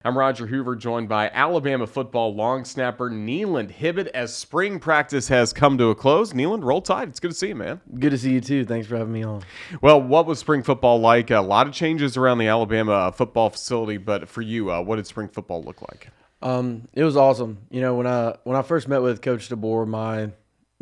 I'm Roger Hoover, joined by Alabama football long snapper Kneeland Hibbett as spring practice has come to a close. Kneeland, roll tide. It's good to see you, man. Good to see you, too. Thanks for having me on. Well, what was spring football like? A lot of changes around the Alabama football facility, but for you, what did spring football look like? It was awesome. You know, when I first met with Coach DeBoer, my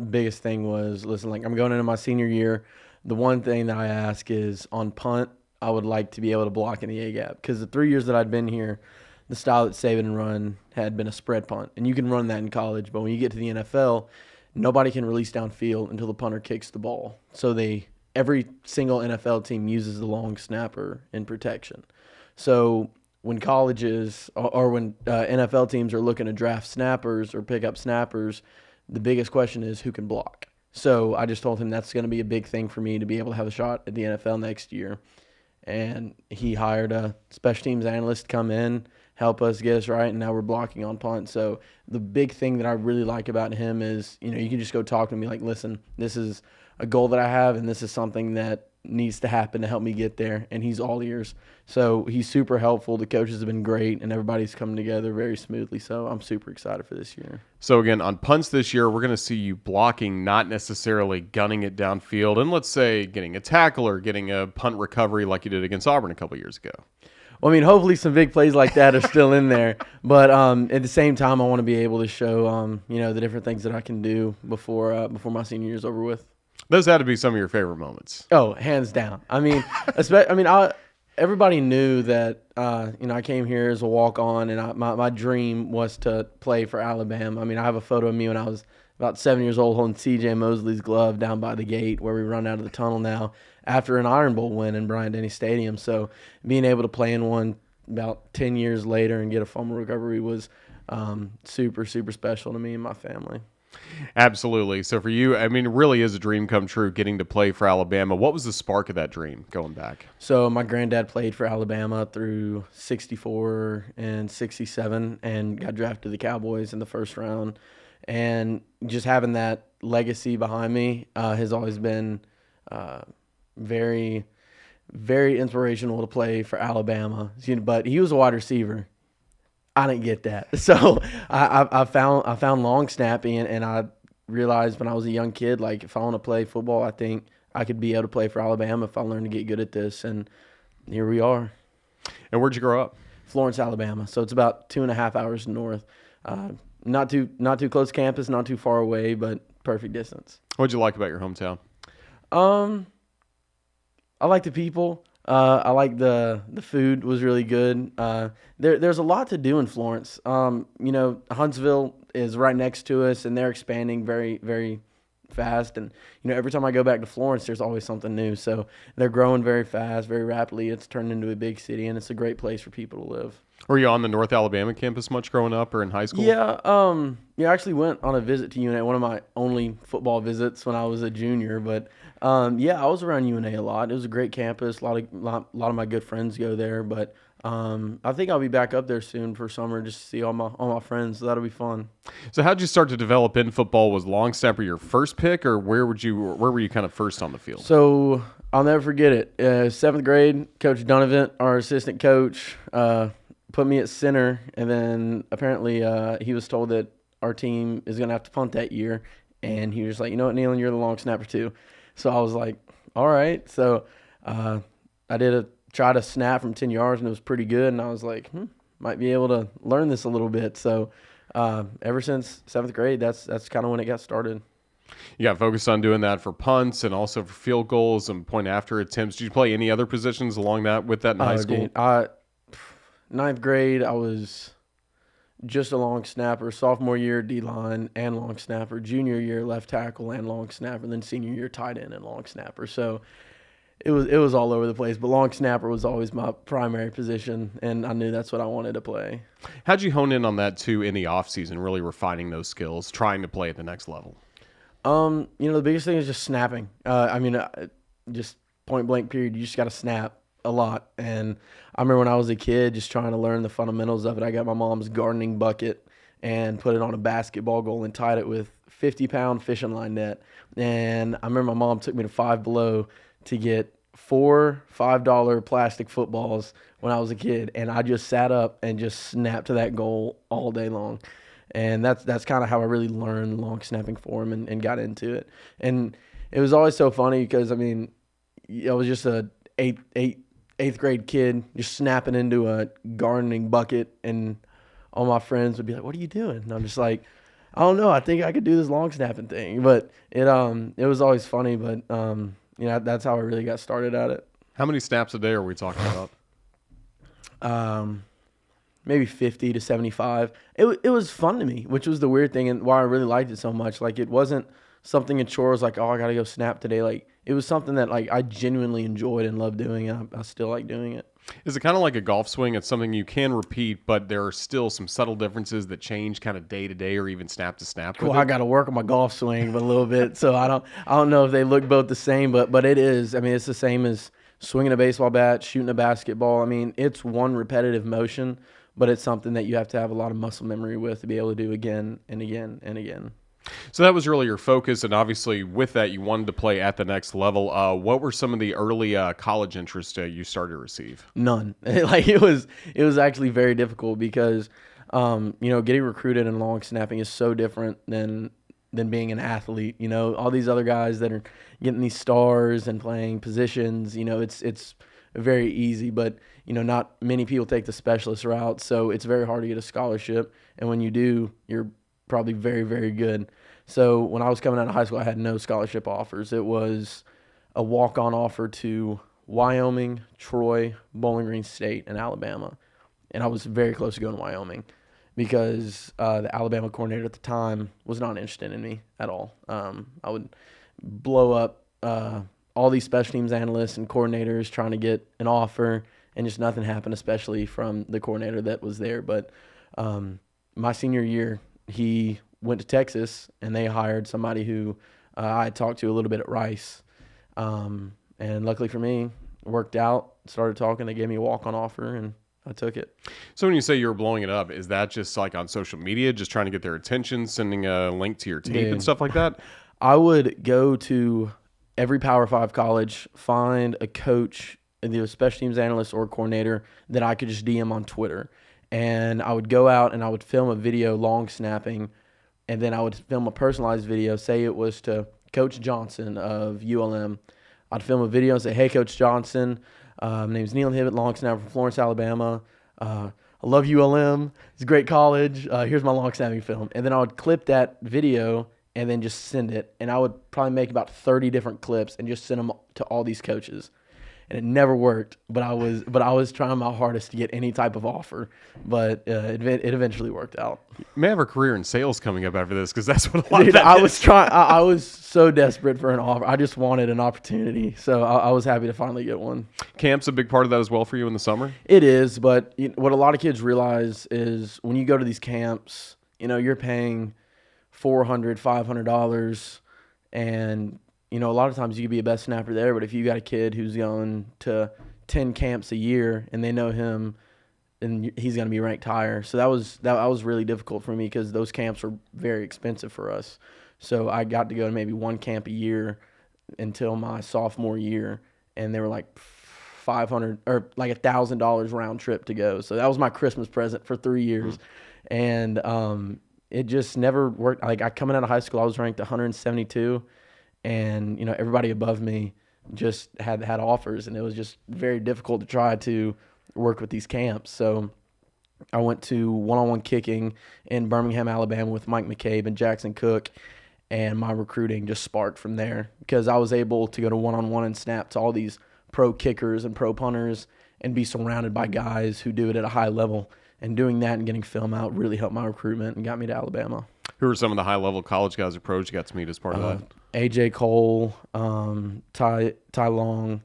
biggest thing was, listen, like I'm going into my senior year. The one thing that I ask is on punt, I would like to be able to block in the A-gap because the 3 years that I'd been here, the style that Saban run had been a spread punt. And you can run that in college, but when you get to the NFL, nobody can release downfield until the punter kicks the ball. So every single NFL team uses the long snapper in protection. So when colleges or when NFL teams are looking to draft snappers or pick up snappers, the biggest question is who can block. So I just told him that's going to be a big thing for me to be able to have a shot at the NFL next year. And he hired a special teams analyst to come in, help us get us right, and now we're blocking on punt. So the big thing that I really like about him is, you know, you can just go talk to him and be like, listen, this is a goal that I have, and this is something that needs to happen to help me get there, and he's all ears. So he's super helpful. The coaches have been great, and everybody's come together very smoothly. So I'm super excited for this year. So again, on punts this year, we're going to see you blocking, not necessarily gunning it downfield, and let's say getting a tackle or getting a punt recovery like you did against Auburn a couple years ago. Well, I mean, hopefully some big plays like that are still in there. But at the same time, I want to be able to show, the different things that I can do before my senior year is over with. Those had to be some of your favorite moments. Oh, hands down. I mean, everybody knew that, I came here as a walk-on, and my dream was to play for Alabama. I mean, I have a photo of me when I was about 7 years old holding C.J. Mosley's glove down by the gate where we run out of the tunnel now after an Iron Bowl win in Bryant-Denny Stadium. So being able to play in one about 10 years later and get a fumble recovery was super, super special to me and my family. Absolutely. So for you, I mean, it really is a dream come true getting to play for Alabama. What was the spark of that dream going back? So my granddad played for Alabama through 64 and 67 and got drafted to the Cowboys in the first round. And just having that legacy behind me has always been very, very inspirational to play for Alabama. But he was a wide receiver. I didn't get that. So I found long snapping, and I realized when I was a young kid, like if I want to play football, I think I could be able to play for Alabama if I learn to get good at this. And here we are. And where'd you grow up? Florence, Alabama. So it's about 2.5 hours north. Not too close campus, not too far away, but perfect distance. What'd you like about your hometown? I like the people. I like the food was really good. There's a lot to do in Florence. Huntsville is right next to us, and they're expanding very, very fast. And every time I go back to Florence, there's always something new. So they're growing very fast, very rapidly. It's turned into a big city, and it's a great place for people to live. Were you on the North Alabama campus much growing up or in high school? Yeah, I actually went on a visit to UNA, one of my only football visits when I was a junior. But I was around UNA a lot. It was a great campus. A lot of my good friends go there. But I think I'll be back up there soon for summer just to see all my friends. So that'll be fun. So how'd you start to develop in football? Was long snapper your first pick, or where were you kind of first on the field? So I'll never forget it. 7th grade, Coach Donovan, our assistant coach, put me at center, and then apparently he was told that our team is going to have to punt that year, and he was like, you know what, Kneeland, you're the long snapper too. So I was like, all right. So I did try to snap from 10 yards, and it was pretty good, and I was like, might be able to learn this a little bit. So ever since 7th grade, that's kind of when it got started. You got focused on doing that for punts and also for field goals and point after attempts. Did you play any other positions along that with that in high school? Dude, 9th grade, I was just a long snapper. Sophomore year, D-line and long snapper. Junior year, left tackle and long snapper. And then senior year, tight end and long snapper. So it was all over the place. But long snapper was always my primary position, and I knew that's what I wanted to play. How'd you hone in on that, too, in the offseason, really refining those skills, trying to play at the next level? The biggest thing is just snapping. Just point-blank period, you just got to snap a lot. And I remember when I was a kid just trying to learn the fundamentals of it. I got my mom's gardening bucket and put it on a basketball goal and tied it with 50-pound fishing line net. And I remember my mom took me to Five Below to get 4 $5 plastic footballs when I was a kid, and I just sat up and just snapped to that goal all day long. And that's kind of how I really learned long snapping form and got into it. And it was always so funny because, I mean, I was just a eighth grade kid just snapping into a gardening bucket, and all my friends would be like, "What are you doing?" And I'm just like, "I don't know. I think I could do this long snapping thing." But it was always funny. But that's how I really got started at it. How many snaps a day are we talking about? Maybe 50 to 75. It was fun to me, which was the weird thing and why I really liked it so much. Like, it wasn't something in chores like, oh, I got to go snap today. Like, it was something that, like, I genuinely enjoyed and loved doing, and I still like doing it. Is it kind of like a golf swing? It's something you can repeat, but there are still some subtle differences that change kind of day to day or even snap to snap. Well, I got to work on my golf swing a little bit, so I don't know if they look both the same, but it is. I mean, it's the same as swinging a baseball bat, shooting a basketball. I mean, it's one repetitive motion, but it's something that you have to have a lot of muscle memory with to be able to do again and again and again. So that was really your focus, and obviously with that, you wanted to play at the next level. What were some of the early college interests you started to receive? None. Like, it was actually very difficult because, getting recruited in long snapping is so different than being an athlete. All these other guys that are getting these stars and playing positions, it's very easy, but not many people take the specialist route, so it's very hard to get a scholarship, and when you do, you're probably very, very good. So when I was coming out of high school, I had no scholarship offers. It was a walk-on offer to Wyoming, Troy, Bowling Green State, and Alabama, and I was very close to going to Wyoming because the Alabama coordinator at the time was not interested in me at all. I would blow up all these special teams analysts and coordinators trying to get an offer, and just nothing happened, especially from the coordinator that was there. But my senior year, he went to Texas, and they hired somebody who I had talked to a little bit at Rice. And luckily for me, it worked out. Started talking. They gave me a walk-on offer, and I took it. So when you say you were blowing it up, is that just like on social media, just trying to get their attention, sending a link to your tape and stuff like that? I would go to every Power 5 college, find a coach, either a special teams analyst or coordinator that I could just DM on Twitter. And I would go out and I would film a video long snapping, and then I would film a personalized video. Say it was to Coach Johnson of ULM. I'd film a video and say, "Hey, Coach Johnson, my name's Kneeland Hibbett, long snapper from Florence, Alabama. I love ULM. It's a great college. Here's my long snapping film." And then I would clip that video and then just send it. And I would probably make about 30 different clips and just send them to all these coaches. And it never worked, but I was trying my hardest to get any type of offer, but it eventually worked out. You may have a career in sales coming up after this, because that's what a lot Dude, of that is. I was so desperate for an offer. I just wanted an opportunity, so I was happy to finally get one. Camp's a big part of that as well for you in the summer? It is, but what a lot of kids realize is when you go to these camps, you're paying $400, $500, and a lot of times you could be a best snapper there, but if you got a kid who's going to 10 camps a year and they know him, then he's going to be ranked higher. So that was really difficult for me because those camps were very expensive for us. So I got to go to maybe one camp a year until my sophomore year, and they were like $500 or like $1,000 round trip to go. So that was my Christmas present for 3 years, and it just never worked. Like, coming out of high school, I was ranked 172. And everybody above me just had offers, and it was just very difficult to try to work with these camps. So I went to one-on-one kicking in Birmingham, Alabama with Mike McCabe and Jackson Cook, and my recruiting just sparked from there because I was able to go to one-on-one and snap to all these pro kickers and pro punters and be surrounded by guys who do it at a high level. And doing that and getting film out really helped my recruitment and got me to Alabama. Who are some of the high-level college guys or pros you got to meet as part of that? AJ Cole, Ty Long,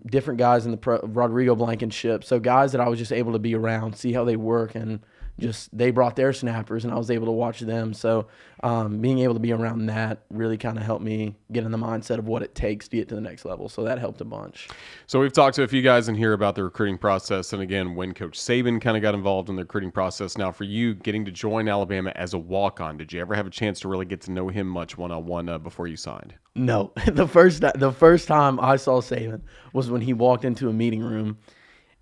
different guys in the Rodrigo Blankenship. So guys that I was just able to be around, see how they work, and just they brought their snappers, and I was able to watch them. So being able to be around that really kind of helped me get in the mindset of what it takes to get to the next level. So that helped a bunch. So we've talked to a few guys in here about the recruiting process, and again, when Coach Saban kind of got involved in the recruiting process. Now, for you, getting to join Alabama as a walk-on, did you ever have a chance to really get to know him much one-on-one before you signed? No, the first time I saw Saban was when he walked into a meeting room,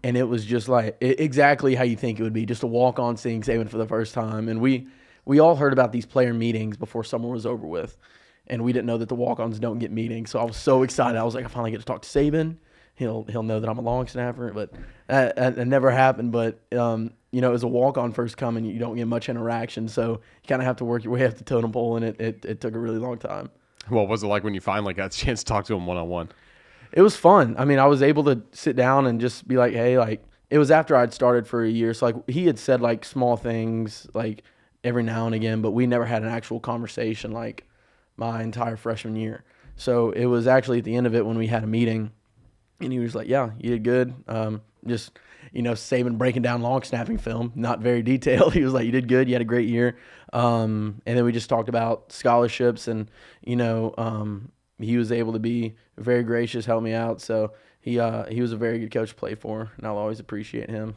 and it was just like exactly how you think it would be, just a walk-on seeing Saban for the first time. And we all heard about these player meetings before summer was over with, and we didn't know that the walk-ons don't get meetings. So I was so excited. I was like, I finally get to talk to Saban. He'll know that I'm a long snapper, but that never happened. But as a walk-on first coming, you don't get much interaction, so you kind of have to work your way up the totem pole, and it took a really long time. What was it like when you finally got a chance to talk to him one-on-one? It was fun. I mean, I was able to sit down and just be like, hey, like, it was after I'd started for a year. So, like, he had said, like, small things, like, every now and again, but we never had an actual conversation, like, my entire freshman year. So, it was actually at the end of it when we had a meeting, and he was like, yeah, you did good. Just, Saban breaking down long snapping film, not very detailed. He was like, you did good. You had a great year. And then we just talked about scholarships, and, he was able to be very gracious, help me out. So he was a very good coach to play for, and I'll always appreciate him.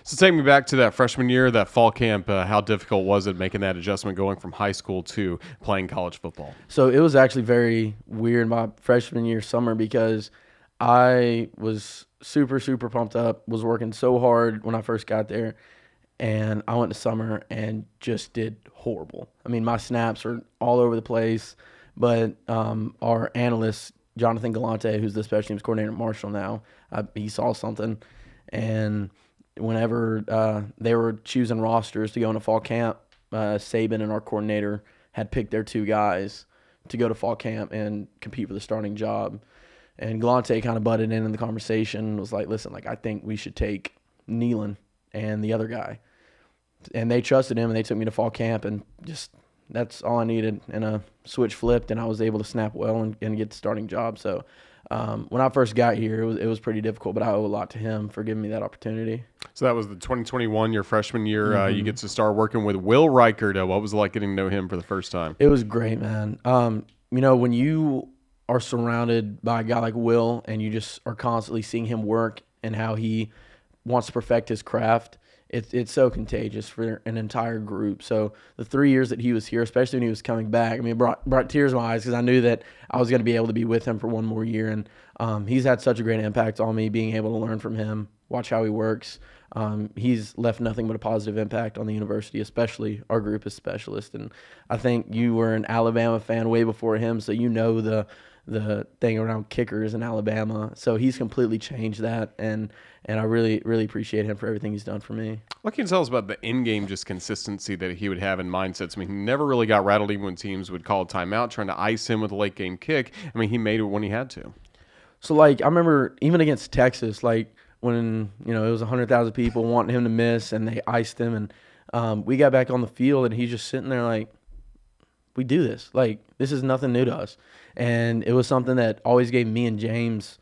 So take me back to that freshman year, that fall camp. How difficult was it making that adjustment going from high school to playing college football? So it was actually very weird my freshman year summer, because I was super, super pumped up, was working so hard when I first got there, and I went to summer and just did horrible. I mean, my snaps are all over the place. But our analyst, Jonathan Galante, who's the special teams coordinator at Marshall now, he saw something. And whenever they were choosing rosters to go into fall camp, Saban and our coordinator had picked their two guys to go to fall camp and compete for the starting job. And Galante kind of butted in the conversation and was like, listen, like, I think we should take Kneeland and the other guy. And they trusted him, and they took me to fall camp, and just – that's all I needed, and a switch flipped, and I was able to snap well and get the starting job. So when I first got here, it was pretty difficult, but I owe a lot to him for giving me that opportunity. So that was the 2021, your freshman year. You get to start working with Will Reichert. What was it like getting to know him for the first time? It was great, man. When you are surrounded by a guy like Will, and you just are constantly seeing him work and how he wants to perfect his craft, it's so contagious for an entire group. So the 3 years that he was here, especially when he was coming back, I mean, it brought tears to my eyes, because I knew that I was going to be able to be with him for one more year. And he's had such a great impact on me, being able to learn from him, watch how he works. He's left nothing but a positive impact on the university, especially our group as specialists. And I think you were an Alabama fan way before him, so you know the thing around kickers in Alabama. So he's completely changed that, and I really, really appreciate him for everything he's done for me. What can you tell us about the in-game just consistency that he would have in mindsets? I mean, he never really got rattled even when teams would call a timeout, trying to ice him with a late-game kick. I mean, he made it when he had to. So, like, I remember even against Texas, like, when, it was 100,000 people wanting him to miss, and they iced him, and we got back on the field, and he's just sitting there like, we do this. Like, this is nothing new to us. And it was something that always gave me and James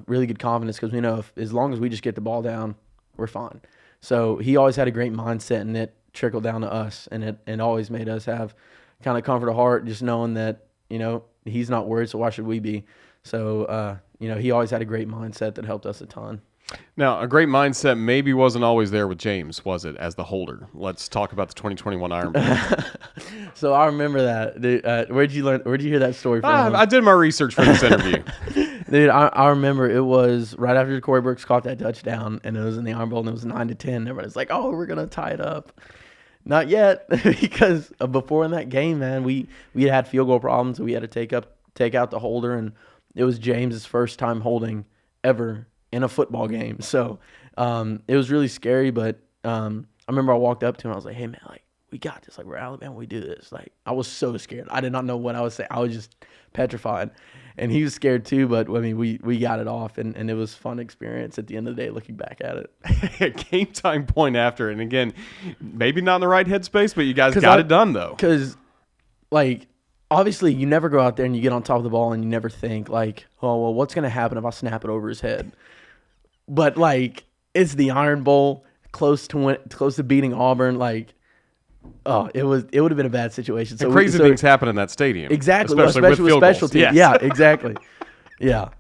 really good confidence, because we know as long as we just get the ball down, we're fine. So he always had a great mindset, and it trickled down to us, and it always made us have kind of comfort of heart, just knowing that, he's not worried, so why should we be? So, he always had a great mindset that helped us a ton. Now, a great mindset maybe wasn't always there with James, was it, as the holder? Let's talk about the 2021 Ironman. So I remember that. Dude, where'd you hear that story from? I did my research for this interview. Dude, I remember it was right after Corey Brooks caught that touchdown, and it was in the Iron Bowl, and it was 9-10. Everybody's like, oh, we're going to tie it up. Not yet, because before in that game, man, we had field goal problems. We had to take out the holder, and it was James's first time holding ever in a football game. So it was really scary, but I remember I walked up to him. I was like, hey, man, like, we got this. Like, we're Alabama. We do this. Like, I was so scared. I did not know what I was saying. I was just petrified. And he was scared too, but, I mean, we got it off, and it was a fun experience at the end of the day looking back at it. Game time point after. And, again, maybe not in the right headspace, but you guys got it done, though. Because, like, obviously you never go out there and you get on top of the ball and you never think, like, oh, well, what's going to happen if I snap it over his head? But, like, it's the Iron Bowl. close to beating Auburn. Like, oh, it would have been a bad situation. So and crazy things happen in that stadium. Exactly, especially with special teams. Yes. Yeah, exactly. Yeah,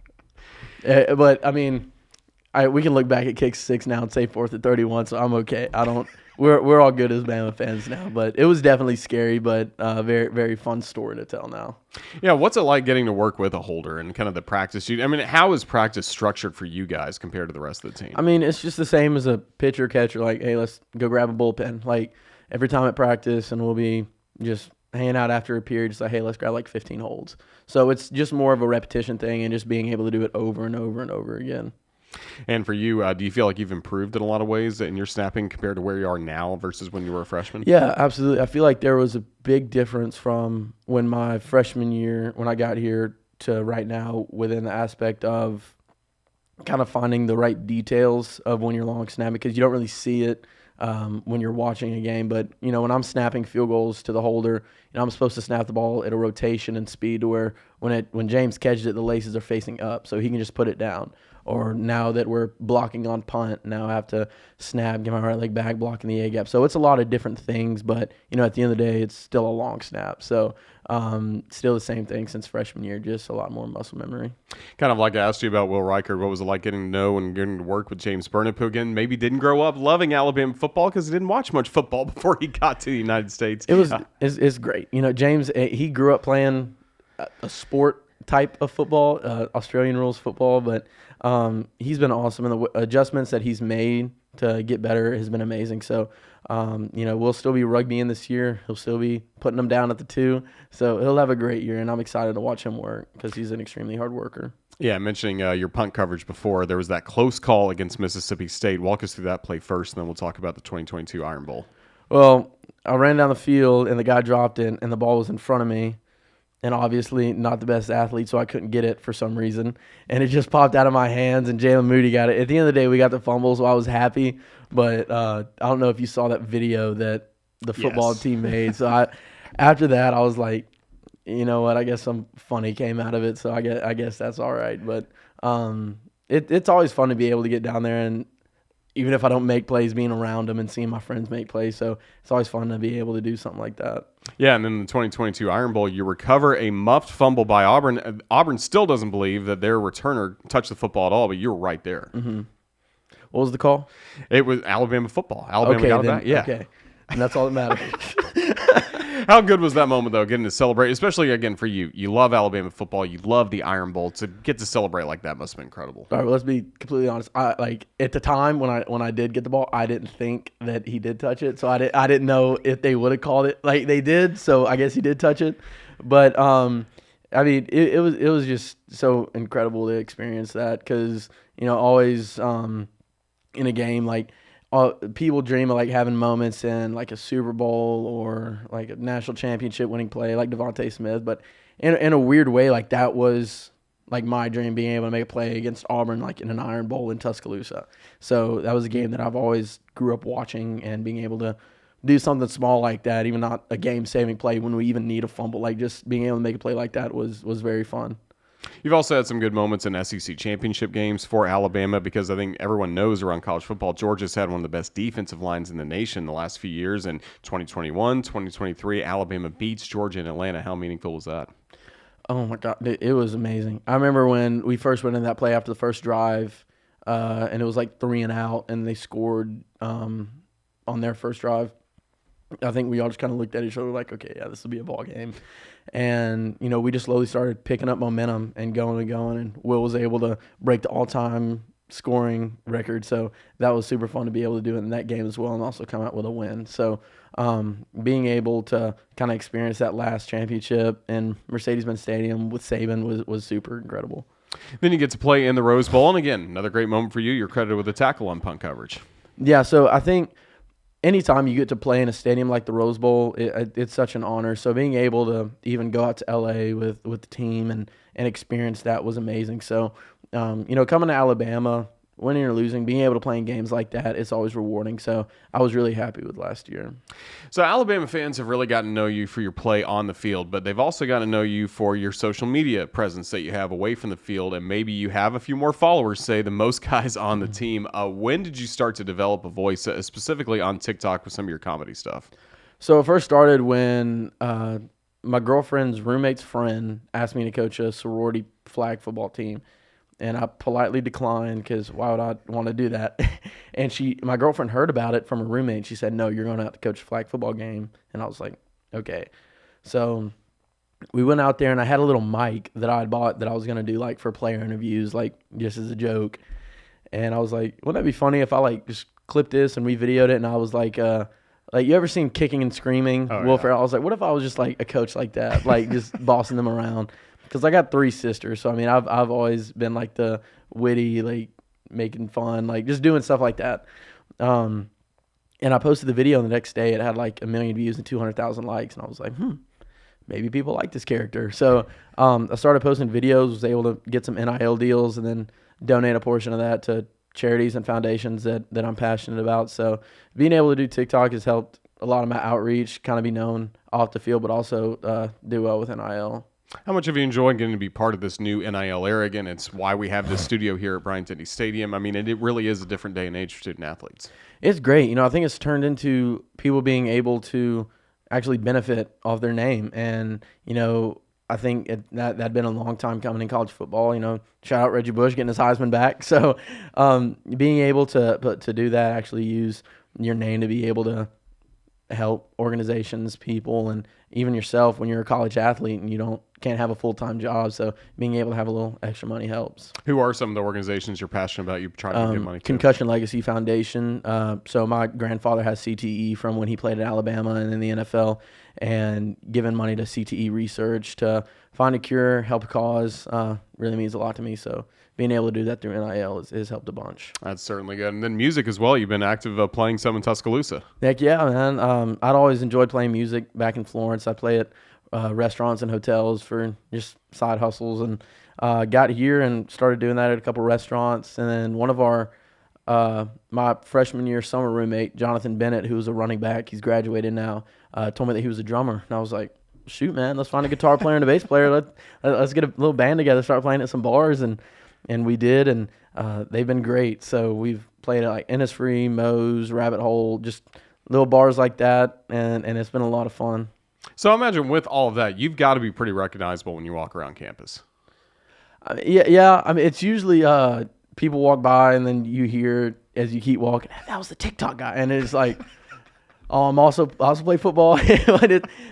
but I mean, we can look back at kick 6 now and say 4th and 31. So I'm okay. We're all good as Bama fans now, but it was definitely scary, but very, very fun story to tell now. Yeah, what's it like getting to work with a holder and kind of the practice? I mean, how is practice structured for you guys compared to the rest of the team? I mean, it's just the same as a pitcher catcher. Like, hey, let's go grab a bullpen. Like every time at practice, and we'll be just hanging out after a period, just like, hey, let's grab like 15 holds. So it's just more of a repetition thing and just being able to do it over and over and over again. And for you, do you feel like you've improved in a lot of ways in your snapping compared to where you are now versus when you were a freshman? Yeah, absolutely. I feel like there was a big difference from when my freshman year, when I got here, to right now within the aspect of kind of finding the right details of when you're long snapping, because you don't really see it when you're watching a game. But, when I'm snapping field goals to the holder, I'm supposed to snap the ball at a rotation and speed to where when James catches it, the laces are facing up, so he can just put it down. Or now that we're blocking on punt, now I have to snap, get my right leg back, blocking the A-gap. So it's a lot of different things, but, at the end of the day, it's still a long snap. So still the same thing since freshman year, just a lot more muscle memory. Kind of like I asked you about Will Reichard, what was it like getting to know and getting to work with James Burnip, who, again, maybe didn't grow up loving Alabama football because he didn't watch much football before he got to the United States. It's great. James, he grew up playing a sport type of football, Australian rules football, but he's been awesome, and the adjustments that he's made to get better has been amazing. So, we'll still be rugby in this year. He'll still be putting them down at the 2. So he'll have a great year, and I'm excited to watch him work because he's an extremely hard worker. Yeah, mentioning your punt coverage before, there was that close call against Mississippi State. Walk us through that play first, and then we'll talk about the 2022 Iron Bowl. Well, I ran down the field, and the guy dropped it, and the ball was in front of me. And obviously not the best athlete, so I couldn't get it for some reason. And it just popped out of my hands, and Jalen Moody got it. At the end of the day, we got the fumble, so I was happy. But I don't know if you saw that video that the football team made. So after that, I was like, you know what, I guess some funny came out of it, so I guess that's all right. But it's always fun to be able to get down there, and even if I don't make plays, being around them and seeing my friends make plays. So it's always fun to be able to do something like that. Yeah, and then the 2022 Iron Bowl, you recover a muffed fumble by Auburn. Auburn still doesn't believe that their returner touched the football at all, but you were right there. Mm-hmm. What was the call? It was Alabama football. Alabama got it back. Yeah. Okay, and that's all that matters. How good was that moment, though, getting to celebrate, especially, again, for you? You love Alabama football. You love the Iron Bowl. To get to celebrate like that must have been incredible. All right, well, let's be completely honest. At the time when I did get the ball, I didn't think that he did touch it. So I didn't know if they would have called it like they did. So I guess he did touch it. But, it was just so incredible to experience that because, always in a game, like, people dream of like having moments in like a Super Bowl or like a national championship winning play like Devontae Smith, but in a weird way, like that was like my dream, being able to make a play against Auburn like in an Iron Bowl in Tuscaloosa. So that was a game that I've always grew up watching, and being able to do something small like that, even not a game-saving play when we even need a fumble, like just being able to make a play like that was very fun. You've also had some good moments in SEC championship games for Alabama, because I think everyone knows around college football, Georgia's had one of the best defensive lines in the nation the last few years. In 2021, 2023, Alabama beats Georgia in Atlanta. How meaningful was that? Oh, my God. It was amazing. I remember when we first went in that play after the first drive, and it was like 3 and out, and they scored on their first drive. I think we all just kind of looked at each other like, okay, yeah, this will be a ball game. And, we just slowly started picking up momentum and going, and Will was able to break the all-time scoring record. So that was super fun to be able to do it in that game as well, and also come out with a win. So being able to kind of experience that last championship in Mercedes-Benz Stadium with Saban was super incredible. Then you get to play in the Rose Bowl, and again, another great moment for you. You're credited with a tackle on punt coverage. Yeah, so I think anytime you get to play in a stadium like the Rose Bowl, it's such an honor. So being able to even go out to L.A. with the team and experience that was amazing. So, coming to Alabama, winning or losing, being able to play in games like that, it's always rewarding. So I was really happy with last year. So Alabama fans have really gotten to know you for your play on the field, but they've also gotten to know you for your social media presence that you have away from the field, and maybe you have a few more followers, say, than most guys on the team. When did you start to develop a voice, specifically on TikTok with some of your comedy stuff? So it first started when my girlfriend's roommate's friend asked me to coach a sorority flag football team. And I politely declined because why would I want to do that? And my girlfriend heard about it from her roommate. And she said, no, you're going to have to coach a flag football game. And I was like, okay. So we went out there, and I had a little mic that I had bought that I was going to do like for player interviews, like just as a joke. And I was like, wouldn't that be funny if I like just clipped this and we videoed it? And I was like you ever seen Kicking and Screaming? Will Ferrell? I was like, what if I was just like a coach like that, like just bossing them around? Because I got 3 sisters, so I mean, I've always been like the witty, like making fun, like just doing stuff like that. And I posted the video, and the next day it had like 1 million views and 200,000 likes, and I was like, maybe people like this character. So I started posting videos, was able to get some NIL deals, and then donate a portion of that to charities and foundations that I'm passionate about. So being able to do TikTok has helped a lot of my outreach, kind of be known off the field, but also do well with NIL. How much have you enjoyed getting to be part of this new NIL era again? It's why we have this studio here at Bryant-Denny Stadium. I mean, it really is a different day and age for student athletes. It's great. I think it's turned into people being able to actually benefit off their name. And, I think that'd been a long time coming in college football. Shout out Reggie Bush getting his Heisman back. So being able to do that, actually use your name to be able to help organizations, people, and even yourself when you're a college athlete and you can't have a full-time job. So being able to have a little extra money helps. Who are some of the organizations you're passionate about you trying to get money to? Concussion Legacy Foundation. So my grandfather has CTE from when he played at Alabama and in the NFL, and giving money to CTE research to find a cure, help a cause, really means a lot to me. So being able to do that through NIL has helped a bunch. That's certainly good. And then music as well. You've been active playing some in Tuscaloosa. Heck yeah, man. I'd always enjoyed playing music back in Florence. I play at restaurants and hotels for just side hustles, and got here and started doing that at a couple restaurants. And then one of my freshman year summer roommate, Jonathan Bennett, who was a running back, he's graduated now, told me that he was a drummer. And I was like, shoot, man, let's find a guitar player and a bass player. Let's get a little band together, start playing at some bars. And we did, and they've been great. So we've played at like Innisfree, Moe's, Rabbit Hole, just little bars like that, and it's been a lot of fun. So I imagine with all of that, you've got to be pretty recognizable when you walk around campus. Yeah. I mean, it's usually people walk by, and then you hear as you keep walking, that was the TikTok guy, and it's like, oh, I also play football,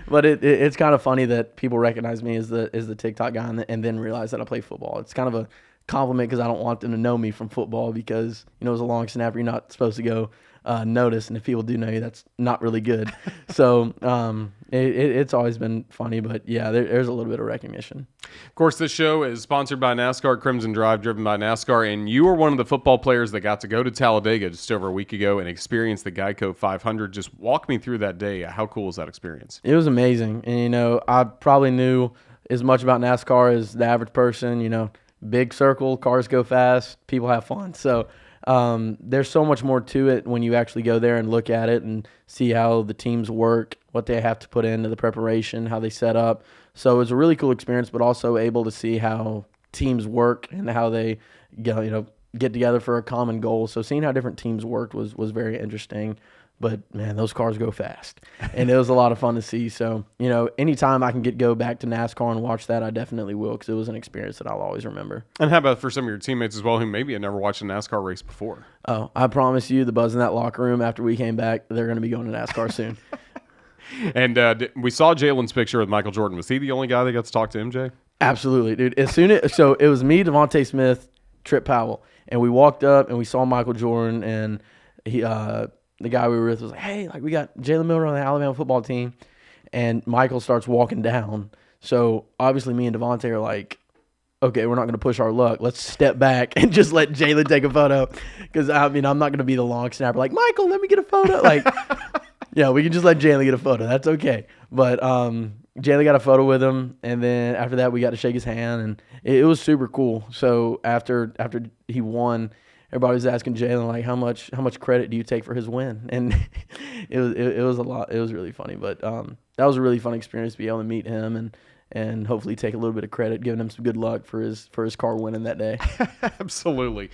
but it's kind of funny that people recognize me as the TikTok guy, and then realize that I play football. It's kind of a compliment because I don't want them to know me from football, because as a long snapper, you're not supposed to go notice, and if people do know you, that's not really good. So it's always been funny, but yeah, there's a little bit of recognition. Of course, this show is sponsored by NASCAR, Crimson Drive, driven by NASCAR, and you were one of the football players that got to go to Talladega just over a week ago and experience the Geico 500. Just walk me through that day. How cool was that experience? It was amazing, and I probably knew as much about NASCAR as the average person. Big circle, cars go fast, people have fun. So there's so much more to it when you actually go there and look at it and see how the teams work, what they have to put into the preparation, how they set up. So it's a really cool experience, but also able to see how teams work and how they get together for a common goal. So seeing how different teams worked was very interesting. But, man, those cars go fast. And it was a lot of fun to see. So, anytime I can go back to NASCAR and watch that, I definitely will, because it was an experience that I'll always remember. And how about for some of your teammates as well who maybe had never watched a NASCAR race before? Oh, I promise you, the buzz in that locker room after we came back, they're going to be going to NASCAR soon. And we saw Jalen's picture with Michael Jordan. Was he the only guy that got to talk to MJ? Absolutely, dude. So it was me, Devontae Smith, Trip Powell. And we walked up and we saw Michael Jordan, and he the guy we were with was like, hey, we got Jalen Miller on the Alabama football team. And Michael starts walking down. So obviously me and Devontae are like, okay, we're not going to push our luck. Let's step back and just let Jalen take a photo. Because, I'm not going to be the long snapper. Like, Michael, let me get a photo. Yeah, we can just let Jalen get a photo. That's okay. But Jalen got a photo with him. And then after that, we got to shake his hand. And it was super cool. So after he won, everybody was asking Jalen like how much credit do you take for his win, and it was a lot. It was really funny, but that was a really fun experience to be able to meet him and hopefully take a little bit of credit, giving him some good luck for his car winning that day. Absolutely.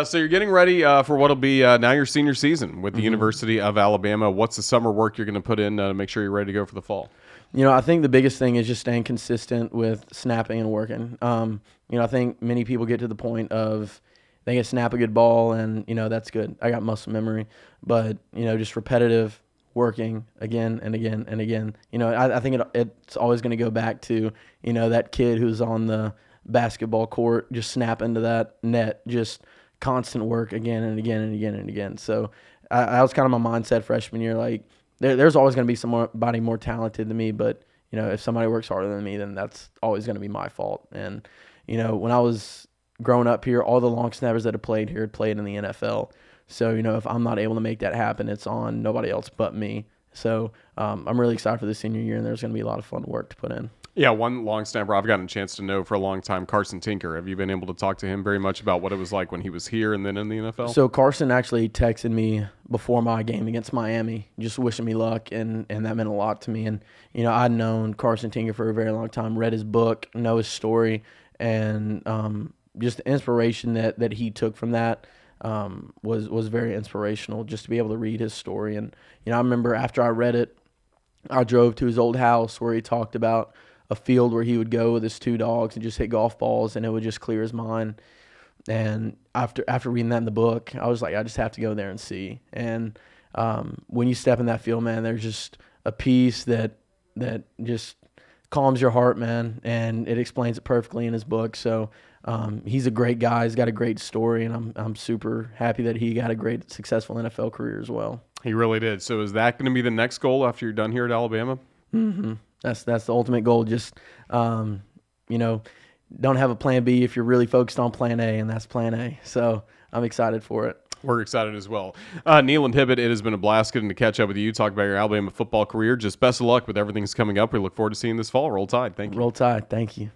So you're getting ready for what'll be now your senior season with the University of Alabama. What's the summer work you're going to put in to make sure you're ready to go for the fall? I think the biggest thing is just staying consistent with snapping and working. I think many people get to the point of they can snap a good ball and, that's good. I got muscle memory. But, just repetitive working again and again and again. I think it's always going to go back to, that kid who's on the basketball court, just snap into that net, just constant work again and again and again and again. So I was kind of my mindset freshman year, like, there's always going to be somebody more talented than me, but, if somebody works harder than me, then that's always going to be my fault. And, when I was growing up here, all the long snappers that have played here had played in the NFL. So, if I'm not able to make that happen, it's on nobody else but me. So I'm really excited for the senior year, and there's going to be a lot of fun work to put in. Yeah, one long snapper I've gotten a chance to know for a long time, Carson Tinker. Have you been able to talk to him very much about what it was like when he was here and then in the NFL? So Carson actually texted me before my game against Miami, just wishing me luck, and that meant a lot to me. And, I'd known Carson Tinker for a very long time, read his book, know his story, and just the inspiration that he took from that was very inspirational, just to be able to read his story. And, I remember after I read it, I drove to his old house where he talked about a field where he would go with his two dogs and just hit golf balls, and it would just clear his mind. And after reading that in the book, I was like, I just have to go there and see. And when you step in that field, man, there's just a peace that just calms your heart, man, and it explains it perfectly in his book. So he's a great guy. He's got a great story, and I'm super happy that he got a great, successful NFL career as well. He really did. So is that going to be the next goal after you're done here at Alabama? Mm-hmm. That's the ultimate goal. Just, don't have a plan B if you're really focused on plan A, and that's plan A. So I'm excited for it. We're excited as well. Kneeland, Hibbett, it has been a blast getting to catch up with you, talk about your Alabama football career. Just best of luck with everything that's coming up. We look forward to seeing this fall. Roll Tide. Thank you. Roll Tide. Thank you.